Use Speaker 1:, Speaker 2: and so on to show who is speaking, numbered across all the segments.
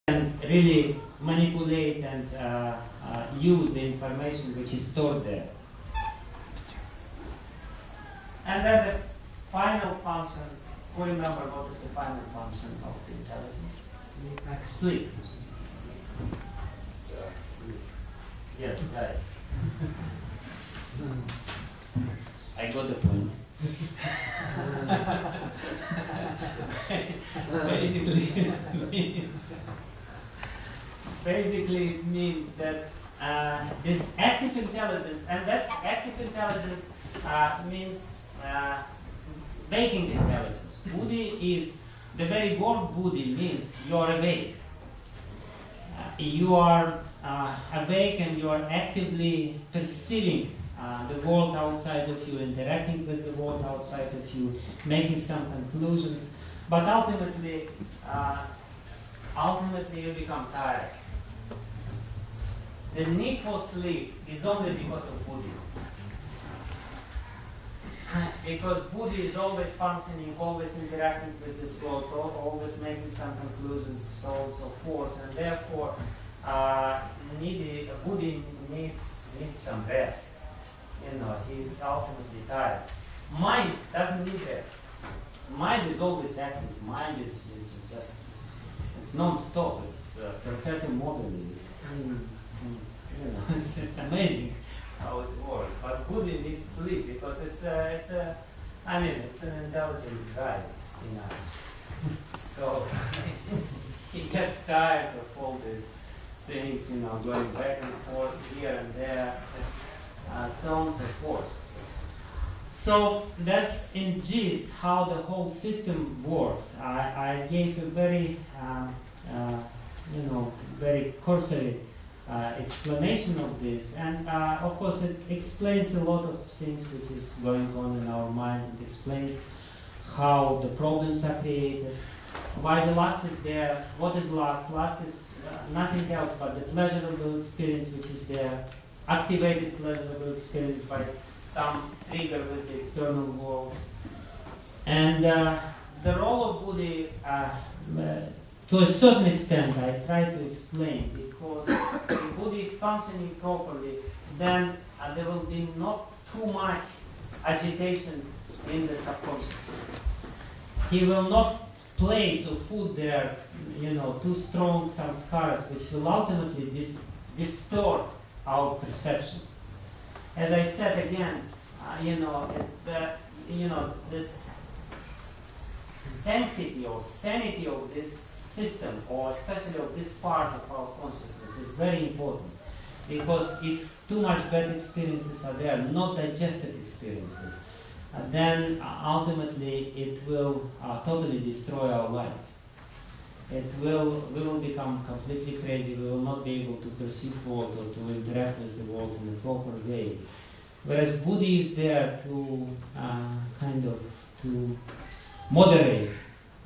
Speaker 1: can really manipulate and use the information which is stored there. And then the final function, who remember what is the final function of the intelligence? Sleep. Yes, right. I got the point. Basically it means that this active intelligence, and that's active intelligence means waking intelligence. Buddhi is, the very word Buddhi means you are awake. You are awake and you are actively perceiving the world outside of you, interacting with the world outside of you, making some conclusions, but ultimately you become tired. The need for sleep is only because of Buddhi. Because Buddhi is always functioning, always interacting with this world, always making some conclusions, so on and so forth, and therefore Buddhi needs some rest. You know, he's ultimately tired. Mind doesn't need rest. Mind is always active. Mind is just, it's non-stop. It's perpetuum mobile. You know, it's amazing how it works. But Buddhi needs sleep because it's an intelligent guy in us. So he gets tired of all these things, you know, going back and forth here and there. So on and so forth. So that's in gist how the whole system works. I gave a very, very cursory explanation of this, and of course it explains a lot of things which is going on in our mind. It explains how the problems are created, why the lust is there, what is lust. Lust is nothing else but the pleasurable experience which is there, activated pleasurable experience by some trigger with the external world. And the role of Buddhi, to a certain extent, I try to explain, because if Buddhi is functioning properly, then there will be not too much agitation in the subconsciousness. He will not place or put there, too strong samskaras, which will ultimately distort our perception. As I said again, this sanctity or sanity of this system, or especially of this part of our consciousness, is very important. Because if too much bad experiences are there, not digested experiences, then ultimately it will totally destroy our life. We will become completely crazy. We will not be able to perceive world or to interact with the world in a proper way. Whereas Buddhi is there to to moderate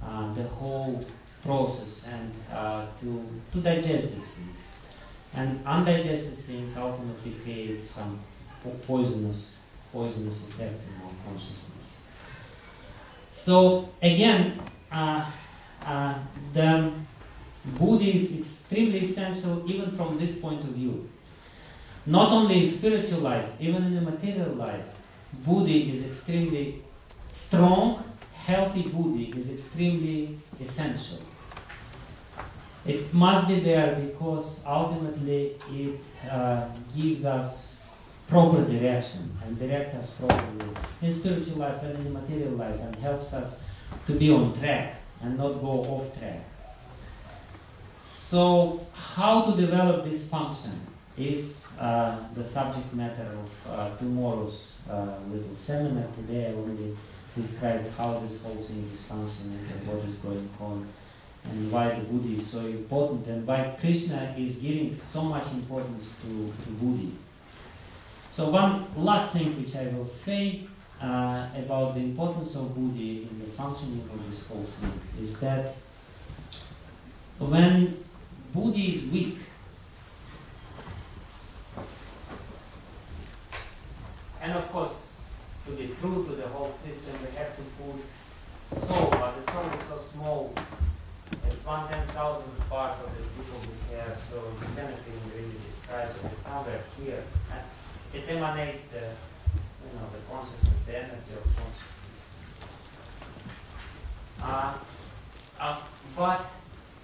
Speaker 1: the whole process and to digest these things. And undigested things ultimately create some poisonous effects in our consciousness. So again, the Buddhi is extremely essential even from this point of view. Not only in spiritual life, even in the material life, Buddhi is extremely strong. Healthy Buddhi is extremely essential. It must be there because ultimately it gives us proper direction and directs us properly in spiritual life and in the material life, and helps us to be on track and not go off track. So how to develop this function is the subject matter of tomorrow's little seminar. Today I already described how this whole thing is functioning and what is going on and why the Buddhi is so important and why Krishna is giving so much importance to Buddhi. So one last thing which I will say about the importance of Buddhi in the functioning of this whole thing is that when Buddhi is weak, and of course, to be true to the whole system, we have to put soul, but the soul is so small, it's 1/10,000th part of the here, so you cannot even really describe it. It's somewhere here. And it emanates the, the consciousness, the energy of consciousness. But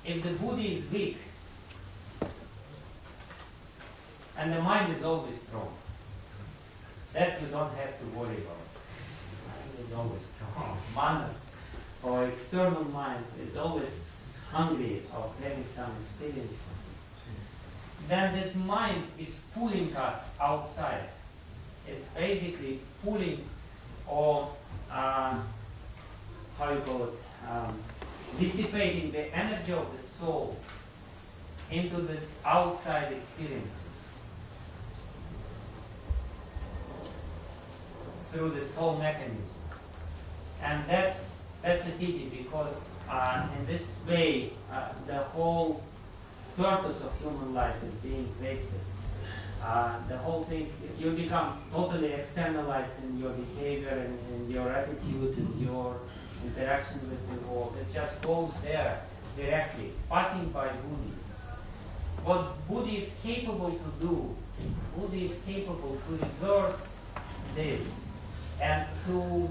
Speaker 1: if the body is weak, and the mind is always strong, that you don't have to worry about. Mind is always strong. Manas, or external mind, is always hungry of having some experiences. Then this mind is pulling us outside. It's basically pulling, or how you call it, dissipating the energy of the soul into this outside experiences through this whole mechanism. And that's a pity, because in this way the whole purpose of human life is being wasted. The whole thing, you become totally externalized in your behavior and in your attitude and your interaction with the world. It just goes there directly, passing by Buddhi. What Buddhi is capable to do, Buddhi is capable to reverse this and to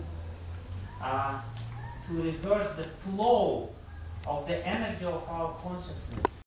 Speaker 1: reverse the flow of the energy of our consciousness